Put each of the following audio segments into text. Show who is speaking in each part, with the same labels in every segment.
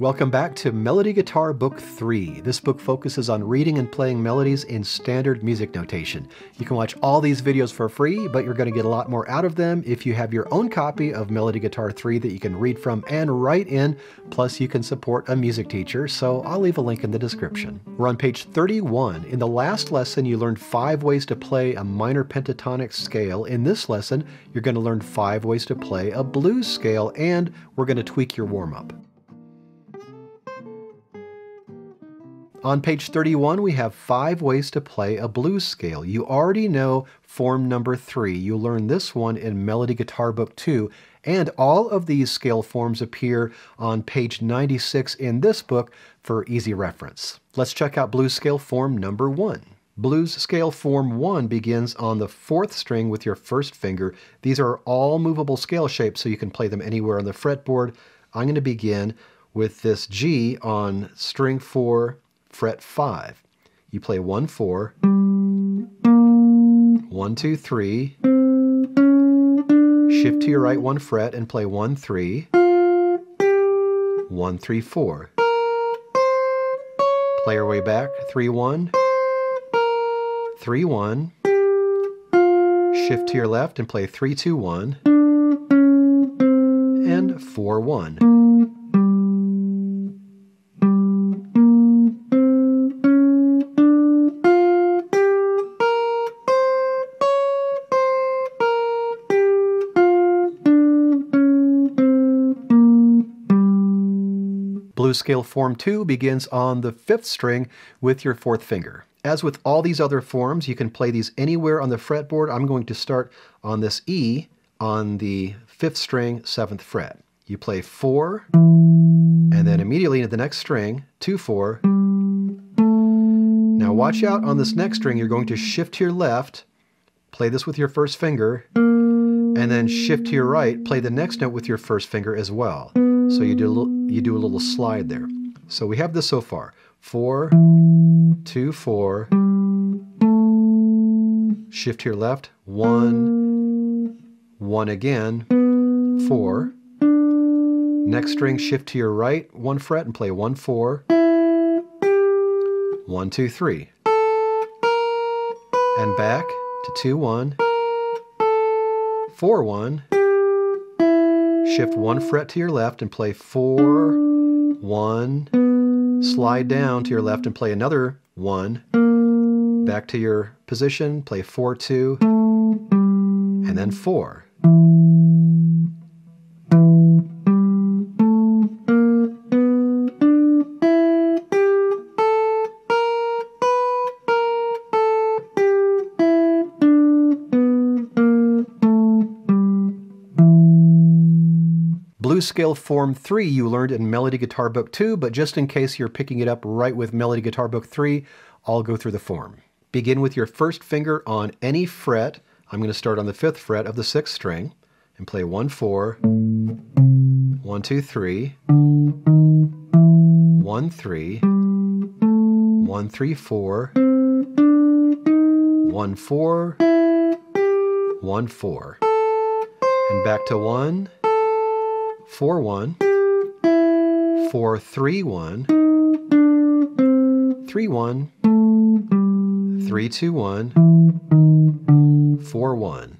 Speaker 1: Welcome back to Melody Guitar Book 3. This book focuses on reading and playing melodies in standard music notation. You can watch all these videos for free, but you're going to get a lot more out of them if you have your own copy of Melody Guitar 3 that you can read from and write in. Plus, you can support a music teacher, so I'll leave a link in the description. We're on page 31. In the last lesson, you learned 5 ways to play a minor pentatonic scale. In this lesson, you're going to learn 5 ways to play a blues scale, and we're going to tweak your warm-up. On page 31, we have 5 ways to play a blues scale. You already know form number 3. You learned this one in Melody Guitar Book 2, and all of these scale forms appear on page 96 in this book for easy reference. Let's check out blues scale form number 1. Blues scale form 1 begins on the 4th string with your first finger. These are all movable scale shapes, so you can play them anywhere on the fretboard. I'm going to begin with this G on string 4, fret 5. You play 1, 4, 1, 2, 3, shift to your right 1 fret and play 1, 3, 1, 3, 4. Play your way back, 3, 1, 3, 1, shift to your left and play 3, 2, 1, and 4, 1. Blues scale form 2 begins on the 5th string with your 4th finger. As with all these other forms, you can play these anywhere on the fretboard. I'm going to start on this E on the 5th string, 7th fret. You play 4, and then immediately into the next string, 2, 4. Now watch out on this next string, you're going to shift to your left, play this with your first finger, and then shift to your right, play the next note with your first finger as well. So you do a little slide there. So we have this so far. 4, 2, 4, shift to your left, 1, 1 again, 4. Next string, shift to your right 1 fret and play 1, 4, 1, 2, 3. And back to 2, 1, 4, 1. Shift 1 fret to your left and play 4, 1, slide down to your left and play another 1, back to your position, play 4, 2, and then 4. Blues scale form 3 you learned in Melody Guitar Book 2, but just in case you're picking it up right with Melody Guitar Book 3, I'll go through the form. Begin with your first finger on any fret. I'm going to start on the 5th fret of the 6th string and play 1, 4, 1, 2, 3, 1, 3, 1, 3, 4, 1, 4, 1, 4, and back to 1, 4, 1, 4, 3, 1, 3, 1, 3, 2, 1, 4, 1.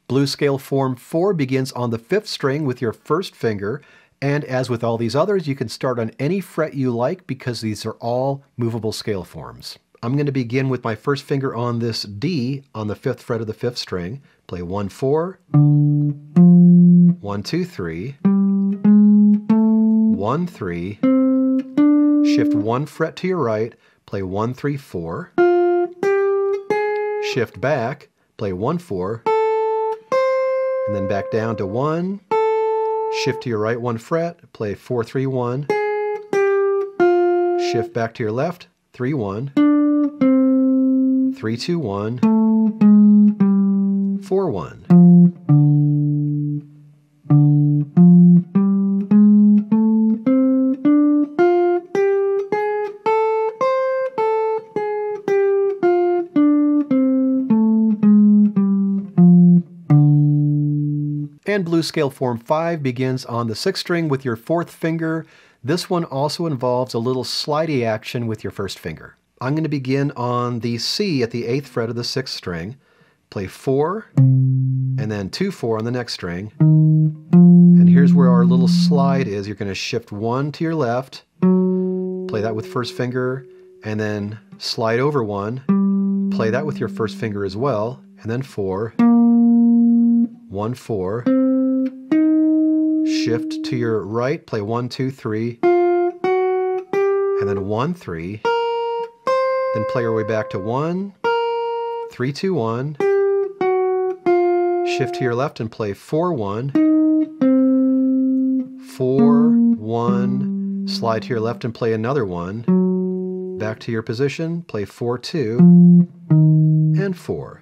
Speaker 1: Blues scale form 4 begins on the 5th string with your first finger, and as with all these others, you can start on any fret you like because these are all movable scale forms. I'm going to begin with my first finger on this D on the 5th fret of the 5th string, play 1, 4, 1, 2, 3, 1, 3, shift 1 fret to your right, play 1, 3, 4, shift back, play 1, 4, and then back down to 1, shift to your right 1 fret, play 4, 3, 1, shift back to your left, 3, 1, 3, 2, 1, 4, 1. And blues scale form 5 begins on the 6th string with your 4th finger. This one also involves a little slidey action with your 1st finger. I'm going to begin on the C at the 8th fret of the 6th string, play 4, and then 2-4 on the next string. And here's where our little slide is. You're going to shift 1 to your left, play that with 1st finger, and then slide over 1, play that with your 1st finger as well, and then 4, 1, 4, shift to your right, play 1, 2, 3, and then 1, 3, then play our way back to 1, 3, 2, 1, shift to your left and play 4, 1, 4, 1, slide to your left and play another 1, back to your position, play 4, 2, and 4.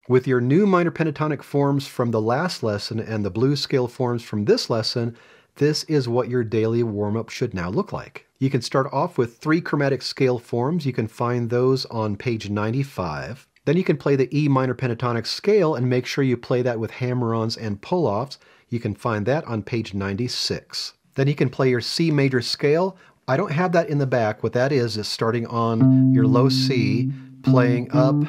Speaker 1: With your new minor pentatonic forms from the last lesson and the blues scale forms from this lesson, this is what your daily warm-up should now look like. You can start off with 3 chromatic scale forms. You can find those on page 95. Then you can play the E minor pentatonic scale and make sure you play that with hammer-ons and pull-offs. You can find that on page 96. Then you can play your C major scale. I don't have that in the back. What that is starting on your low C, playing up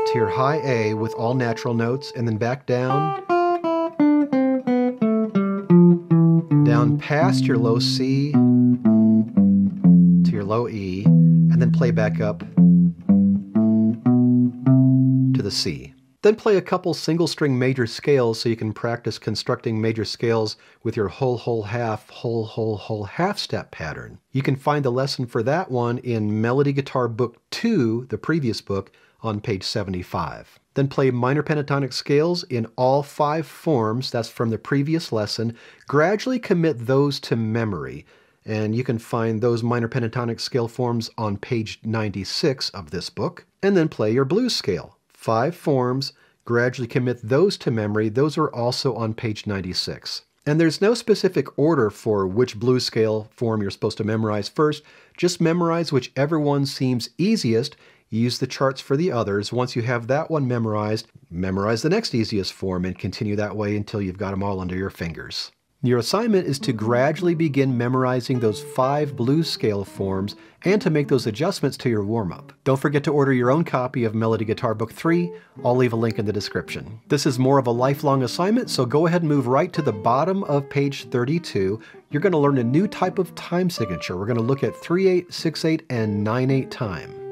Speaker 1: to your high A with all natural notes, and then back down past your low C to your low E, and then play back up to the C. Then play a couple single string major scales so you can practice constructing major scales with your whole, whole, half, whole, whole, whole, half step pattern. You can find the lesson for that one in Melody Guitar Book 2, the previous book, on page 75. Then play minor pentatonic scales in all 5 forms, that's from the previous lesson. Gradually commit those to memory, and you can find those minor pentatonic scale forms on page 96 of this book. And then play your blues scale. 5 forms, gradually commit those to memory. Those are also on page 96. And there's no specific order for which blues scale form you're supposed to memorize first. Just memorize whichever one seems easiest. Use the charts for the others. Once you have that one memorized, memorize the next easiest form and continue that way until you've got them all under your fingers. Your assignment is to gradually begin memorizing those 5 blues scale forms and to make those adjustments to your warm-up. Don't forget to order your own copy of Melody Guitar Book 3. I'll leave a link in the description. This is more of a lifelong assignment, so go ahead and move right to the bottom of page 32. You're going to learn a new type of time signature. We're going to look at 3/8, 6/8, and 9/8 time.